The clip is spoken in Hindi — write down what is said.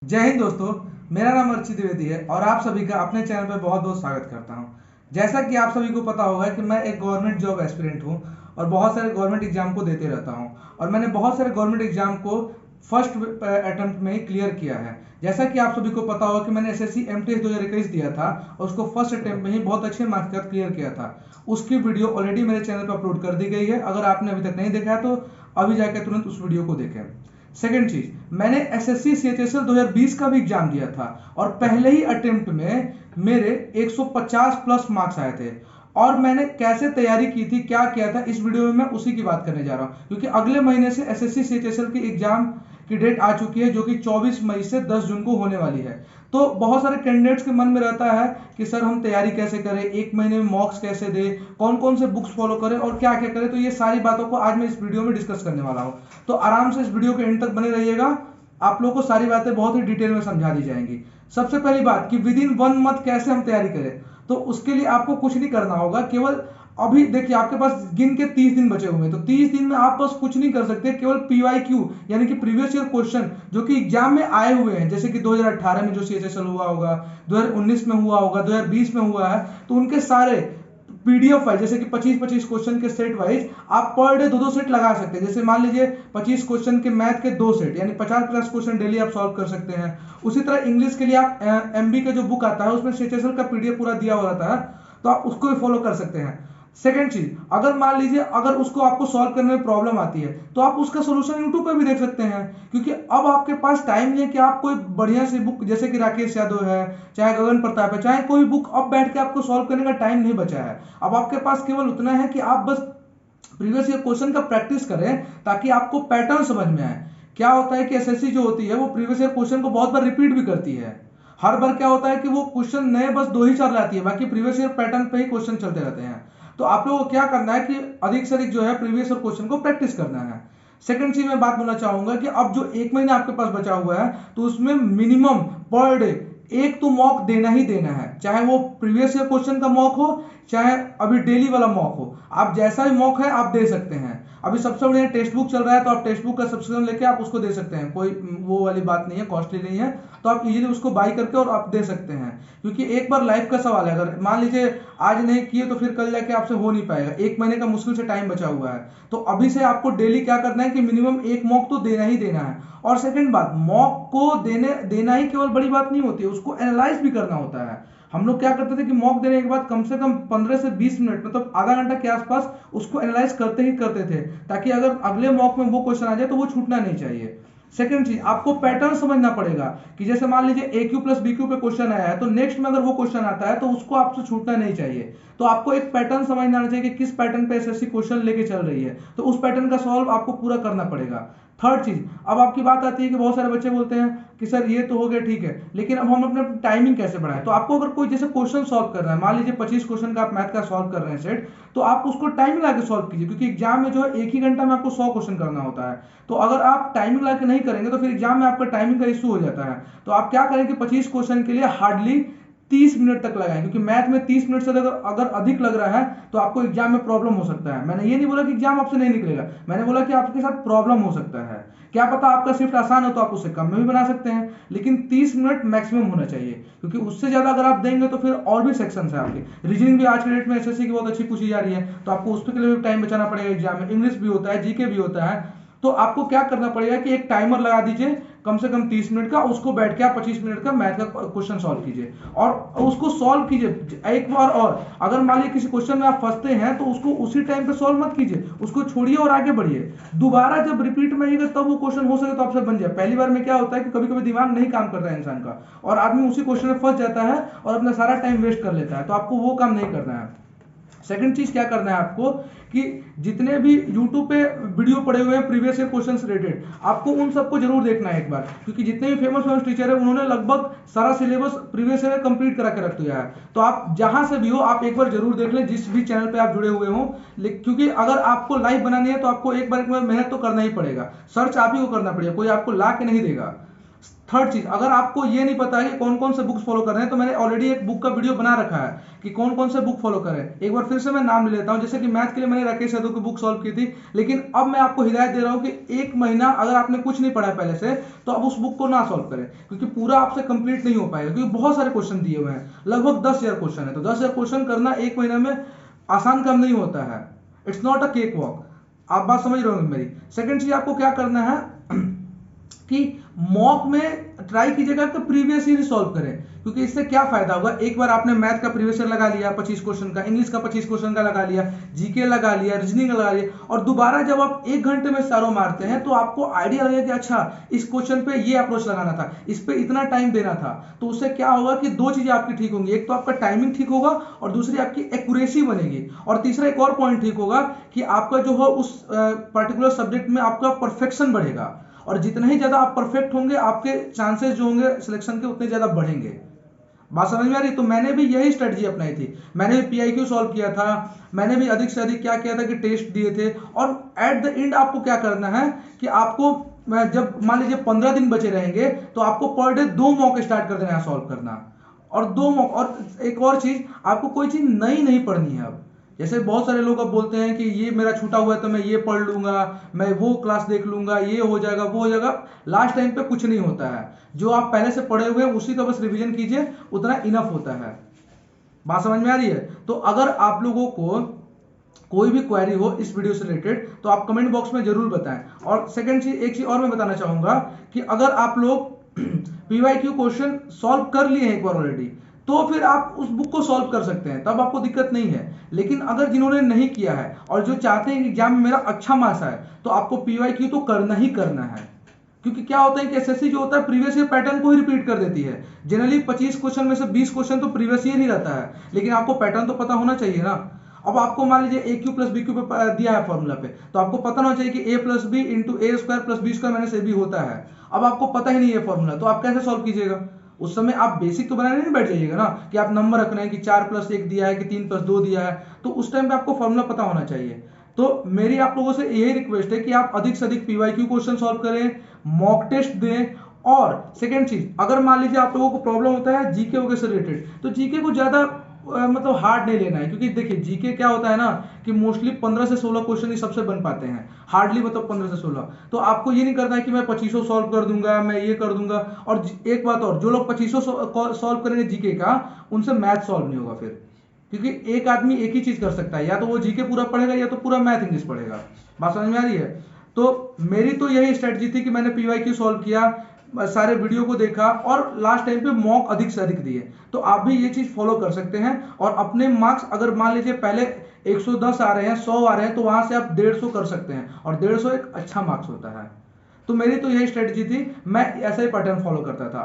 जय हिंद दोस्तों। मेरा नाम अर्चित द्विवेदी है और आप सभी का अपने चैनल पर बहुत बहुत स्वागत करता हूं। जैसा कि आप सभी को पता होगा कि मैं एक गवर्नमेंट जॉब एस्पिरेंट हूं और बहुत सारे गवर्नमेंट एग्जाम को देते रहता हूं और मैंने बहुत सारे गवर्नमेंट एग्जाम को फर्स्ट अटेम्प्ट में ही क्लियर किया है। जैसा कि आप सभी को पता होगा कि मैंने एसएससी एमटीएस 2021 दिया था और उसको फर्स्ट अटेम्प्ट में ही बहुत अच्छे मार्क्स के साथ क्लियर किया था। उसकी वीडियो ऑलरेडी मेरे चैनल पर अपलोड कर दी गई है। अगर आपने अभी तक नहीं देखा है तो अभी जाकर तुरंत उस वीडियो को देखें। सेकेंड चीज, मैंने एसएससी सीएचएसएल 2020 का भी एग्जाम दिया था और पहले ही अटेम्प्ट में मेरे 150 प्लस मार्क्स आए थे। और मैंने कैसे तैयारी की थी, क्या किया था, इस वीडियो में मैं उसी की बात करने जा रहा हूं, क्योंकि अगले महीने से एसएससी सीएचएसएल की एग्जाम की डेट आ चुकी है जो कि 24 मई से 10 जून को होने वाली है। तो बहुत सारे कैंडिडेट्स के मन में रहता है कि सर हम तैयारी कैसे करें, एक महीने में मॉक्स कैसे दें, कौन कौन से बुक्स फॉलो करें और क्या क्या करें। तो ये सारी बातों को आज मैं इस वीडियो में डिस्कस करने वाला हूं। तो आराम से इस वीडियो के एंड तक बने रहिएगा, आप लोगों को सारी बातें बहुत ही डिटेल में समझा दी जाएंगी। सबसे पहली बात कि विद इन 1 मंथ कैसे हम तैयारी करें, तो उसके लिए आपको कुछ नहीं करना होगा। केवल अभी देखिए आपके पास गिन के 30 दिन बचे हुए हैं, तो 30 दिन में आप बस कुछ नहीं कर सकते, केवल पीवाईक्यू यानी कि प्रीवियस ईयर क्वेश्चन जो कि एग्जाम में आए हुए हैं, जैसे कि 2018 में जो सीएचएसएल हुआ होगा, 2019 में हुआ होगा, 2020 में हुआ है, तो उनके सारे पीडीएफ वाइज जैसे कि 25-25 क्वेश्चन के सेट वाइज आप पर डे 2-2 सेट लगा सकते हैं। जैसे मान लीजिए 25 क्वेश्चन के मैथ के 2 सेट यानी 50+ क्वेश्चन डेली आप सॉल्व कर सकते हैं। उसी तरह इंग्लिश के लिए आप एमबी का जो बुक आता है उसमें सीएचएसएल का पीडीएफ पूरा दिया हुआ रहता है, तो आप उसको भी फॉलो कर सकते हैं। सेकेंड चीज, अगर मान लीजिए अगर उसको आपको सॉल्व करने में प्रॉब्लम आती है तो आप उसका सोल्यूशन यूट्यूब पे भी देख सकते हैं, क्योंकि अब आपके पास टाइम नहीं है कि आप कोई बढ़िया सी बुक जैसे कि राकेश यादव है, चाहे गगन प्रताप है, चाहे कोई बुक अब बैठ के आपको सॉल्व करने का टाइम नहीं बचा है। अब आपके पास केवल उतना है कि आप बस प्रीवियस ईयर क्वेश्चन का प्रैक्टिस करें ताकि आपको पैटर्न समझ में आए। क्या होता है कि एसएससी जो होती है वो प्रीवियस ईयर क्वेश्चन को बहुत बार रिपीट भी करती है। हर बार क्या होता है कि वो क्वेश्चन नए बस 2 ही चल लाती है, बाकी प्रीवियस ईयर पैटर्न पे ही क्वेश्चन चलते रहते हैं। तो आप लोगों को क्या करना है कि अधिक से अधिक जो है प्रीवियस ईयर क्वेश्चन को प्रैक्टिस करना है। सेकंड चीज मैं बात बोलना चाहूंगा कि अब जो 1 महीना आपके पास बचा हुआ है तो उसमें मिनिमम पर डे एक तो मॉक देना ही देना है, चाहे वो प्रीवियस ईयर क्वेश्चन का मॉक हो चाहे अभी डेली वाला मॉक हो। आप जैसा भी मॉक है आप दे सकते हैं। अभी सबसे बढ़िया टेक्स्ट बुक चल रहा है तो आप टेक्स्ट बुक का सब्सक्रिप्शन लेके आप उसको दे सकते हैं, कोई वो वाली बात नहीं है, कॉस्टली नहीं है, तो आप इजीली उसको बाई करके और आप दे सकते हैं। क्योंकि एक बार लाइफ का सवाल है, अगर मान लीजिए आज नहीं किए तो फिर कल जाके आपसे हो नहीं पाएगा। 1 महीने का मुश्किल से टाइम बचा हुआ है, तो अभी से आपको डेली क्या करना है कि मिनिमम एक मॉक तो देना ही देना है। और सेकंड बात, मॉक को देना ही केवल बड़ी बात नहीं होती है, उसको एनालाइज भी करना होता है। हम लोग क्या करते थे कि मॉक देने के बाद कम से कम 15 से 20 मिनट मतलब आधा घंटा के आसपास उसको एनालाइज करते ही करते थे, ताकि अगर अगले मॉक में वो क्वेश्चन आ जाए तो वो छूटना नहीं चाहिए। सेकंड चीज, आपको पैटर्न समझना पड़ेगा कि जैसे मान लीजिए ए क्यू प्लस बी क्यू पे क्वेश्चन आया है तो नेक्स्ट में अगर वो क्वेश्चन आता है तो उसको आपसे छूटना नहीं चाहिए। तो आपको एक पैटर्न समझना आना चाहिए कि किस पैटर्न पे एसएससी क्वेश्चन लेके चल रही है, तो उस पैटर्न का सॉल्व आपको पूरा करना पड़ेगा। थर्ड चीज, अब आपकी बात आती है कि बहुत सारे बच्चे बोलते हैं कि सर ये तो हो गया ठीक है, लेकिन अब हम अपने टाइमिंग कैसे बढ़ाएं। तो आपको अगर कोई जैसे क्वेश्चन सॉल्व कर रहा है, मान लीजिए 25 क्वेश्चन का आप मैथ का सॉल्व कर रहे हैं सेट, तो आप उसको टाइमिंग ला के सॉल्व कीजिए, क्योंकि एग्जाम में जो है एक ही घंटा में आपको 100 क्वेश्चन करना होता है। तो अगर आप टाइमिंग ला के नहीं करेंगे तो फिर एग्जाम में आपका टाइमिंग का इशू हो जाता है। तो आप क्या करें कि 25 क्वेश्चन के लिए हार्डली 30 मिनट तक लगाएं, क्योंकि मैथ में 30 मिनट से अगर अधिक लग रहा है तो आपको एग्जाम में प्रॉब्लम हो सकता है। मैंने ये नहीं बोला कि एग्जाम आपसे नहीं निकलेगा, मैंने बोला कि आपके साथ प्रॉब्लम हो सकता है। क्या पता आपका शिफ्ट आसान हो तो आप उसे कम में भी बना सकते हैं, लेकिन 30 मिनट मैक्सिमम होना चाहिए, क्योंकि उससे ज्यादा अगर आप देंगे तो फिर और भी सेक्शन है आपके। रीजनिंग भी आज के डेट में एसएससी की बहुत अच्छी पूछी जा रही है, तो आपको उसके लिए भी टाइम बचाना पड़ेगा एग्जाम में। इंग्लिश भी होता है, जीके भी होता है, तो आपको क्या करना पड़ेगा कि एक टाइमर लगा दीजिए कम से कम 30 मिनट का, उसको बैठ के आप 25 मिनट का मैथ का क्वेश्चन सॉल्व कीजिए और उसको सॉल्व कीजिए एक बार। और अगर मान लीजिए किसी क्वेश्चन में आप फंसते हैं तो उसको उसी टाइम पे सॉल्व मत कीजिए, उसको छोड़िए और आगे बढ़िए। दोबारा जब रिपीट में आइएगा तब वो क्वेश्चन हो सके तो आपसे बन जाए। पहली बार में क्या होता है कि कभी कभी दिमाग नहीं काम करता है इंसान का और आदमी उसी क्वेश्चन में फंस जाता है और अपना सारा टाइम वेस्ट कर लेता है, तो आपको वो काम नहीं करना है। सेकंड चीज क्या करना है आपको कि जितने भी YouTube पे वीडियो पड़े हुए हैं प्रीवियस ईयर क्वेश्चन से रिलेटेड, आपको उन सबको जरूर देखना है एक बार, क्योंकि जितने भी फेमस टीचर है उन्होंने लगभग सारा सिलेबस प्रीवियस ईयर कंप्लीट करा के रख दिया है। तो आप जहां से भी हो आप एक बार जरूर देख लें, जिस भी चैनल पे आप जुड़े हुए हो, क्योंकि अगर आपको लाइव बनानी है तो आपको एक बार मेहनत तो करना ही पड़ेगा, सर्च आप ही को करना पड़ेगा, कोई आपको ला के नहीं देगा। थर्ड चीज, अगर आपको ये नहीं पता है कि कौन कौन से बुक्स फॉलो कर रहे हैं, तो मैंने ऑलरेडी एक बुक का वीडियो बना रखा है कि कौन कौन से बुक फॉलो करें। एक बार फिर से मैं नाम ले लेता हूं, जैसे कि मैथ के लिए मैंने राकेश यादव की बुक सॉल्व की थी, लेकिन अब मैं आपको हिदायत दे रहा हूं कि एक महीना अगर आपने कुछ नहीं पढ़ा है पहले से, तो अब उस बुक को ना सॉल्व करें, क्योंकि पूरा आपसे कंप्लीट नहीं हो पाएगा, क्योंकि बहुत सारे क्वेश्चन दिए हुए हैं, लगभग 10,000 क्वेश्चन है। तो 10,000 क्वेश्चन करना एक महीने में आसान काम नहीं होता है। It's not a cake walk. आप बात समझ रहे होंगे मेरी। सेकंड चीज आपको क्या करना है कि मॉक में ट्राई कीजिएगा कि प्रीवियस ईयर सॉल्व करें, क्योंकि इससे क्या फायदा होगा, एक बार आपने मैथ का प्रीवियस ईयर लगा लिया 25 क्वेश्चन का, इंग्लिश का 25 क्वेश्चन का लगा लिया, जीके लगा लिया, रीजनिंग लगा लिया, और दोबारा जब आप 1 घंटे में सारों मारते हैं तो आपको आइडिया लगेगा कि अच्छा इस क्वेश्चन पे ये अप्रोच लगाना था, इस पे इतना टाइम देना था। तो उससे क्या होगा कि दो चीजें आपकी ठीक होंगी, एक तो आपका टाइमिंग ठीक होगा और दूसरी आपकी एक्यूरेसी बनेगी, और तीसरा एक और पॉइंट ठीक होगा कि आपका जो है उस पर्टिकुलर सब्जेक्ट में आपका परफेक्शन बढ़ेगा, और जितने ही ज्यादा आप परफेक्ट होंगे आपके चांसेस जो होंगे सिलेक्शन के उतने ज्यादा बढ़ेंगे। बात समझ में आ रही। तो मैंने भी यही स्ट्रेटजी अपनाई थी, मैंने भी पीआईक्यू सॉल्व किया था, मैंने भी अधिक से अधिक क्या किया था कि टेस्ट दिए थे। और एट द एंड आपको क्या करना है कि आपको जब मान लीजिए 15 दिन बचे रहेंगे तो आपको पर डे 2 मॉक स्टार्ट कर देना है सॉल्व करना, और 2 मॉक। और एक और चीज, आपको कोई चीज नई नहीं पढ़नी है। अब जैसे बहुत सारे लोग अब बोलते हैं कि ये मेरा छूटा हुआ है तो मैं ये पढ़ लूंगा, मैं वो क्लास देख लूंगा, ये हो जाएगा वो हो जाएगा। लास्ट टाइम पे कुछ नहीं होता है, जो आप पहले से पढ़े हुए हैं उसी का बस रिवीजन कीजिए, उतना इनफ होता है। बात समझ में आ रही है। तो अगर आप लोगों को कोई भी क्वेरी हो इस वीडियो से रिलेटेड तो आप कमेंट बॉक्स में जरूर बताएं। और सेकंड चीज, एक चीज और मैं बताना चाहूंगा कि अगर आप लोग पीवाईक्यू क्वेश्चन सॉल्व कर लिए हैं एक बार ऑलरेडी, तो फिर आप उस बुक को सॉल्व कर सकते हैं, तब आपको दिक्कत नहीं है। लेकिन अगर जिन्होंने नहीं किया है और जो चाहते हैं कि एग्जाम में मेरा अच्छा मार्क्स आए, तो आपको पीवाईक्यू तो करना ही करना है। क्योंकि क्या होता है कि एसएससी जो होता है प्रीवियस ईयर पैटर्न को ही रिपीट कर देती है। जनरली 25 क्वेश्चन में से 20 क्वेश्चन तो प्रीवियस ईयर ही रहता है, लेकिन आपको पैटर्न तो पता होना चाहिए ना। अब आपको मान लीजिए ए क्यू प्लस बी क्यू पे दिया है फॉर्मूला पे, तो आपको पता होना चाहिए कि A plus B into A square plus B square minus A B होता है। अब आपको पता ही नहीं है फॉर्मूला, तो आप कैसे सॉल्व कीजिएगा। उस समय आप बेसिक तो बनाने नहीं बैठ जाइएगा ना, कि आप नंबर रख रहे हैं कि 4+1 दिया है कि 3+2 दिया है, तो उस टाइम पे आपको फॉर्मूला पता होना चाहिए। तो मेरी आप लोगों से यही रिक्वेस्ट है कि आप अधिक से अधिक पीवाईक्यू क्वेश्चन सॉल्व करें, मॉक टेस्ट दें। और सेकंड चीज, अगर मान लीजिए आप लोगों को प्रॉब्लम होता है जीके वगैरह से रिलेटेड, तो जीके को ज्यादा मतलब हार्ड नहीं लेना है, क्योंकि देखिए जीके क्या होता है ना कि मोस्टली 15 से 16 क्वेश्चन ही सबसे बन पाते हैं, हार्डली मतलब 15 से 16। तो आपको ये नहीं करना है कि मैं 2500 सॉल्व कर दूंगा, मैं ये कर दूंगा। और एक बात और, जो लोग 2500 सॉल्व करेंगे जीके का, उनसे मैथ सॉल्व नहीं होगा फिर, क्योंकि एक आदमी एक ही चीज कर सकता है, या तो वो जीके पूरा पढ़ेगा या तो पूरा मैथ इंग्लिश पढ़ेगा। बात समझ में आ रही है। तो मेरी तो यही स्ट्रेटजी थी कि मैंने पीवाईक्यू सॉल्व किया, सारे वीडियो को देखा, और लास्ट टाइम पे मॉक अधिक से अधिक दिए। तो आप भी ये चीज फॉलो कर सकते हैं, और अपने मार्क्स अगर मान लीजिए पहले 110 आ रहे हैं, 100 आ रहे हैं, तो वहां से आप 150 कर सकते हैं, और 150 एक अच्छा मार्क्स होता है। तो मेरी तो यही स्ट्रेटजी थी, मैं ऐसा ही पैटर्न फॉलो करता था।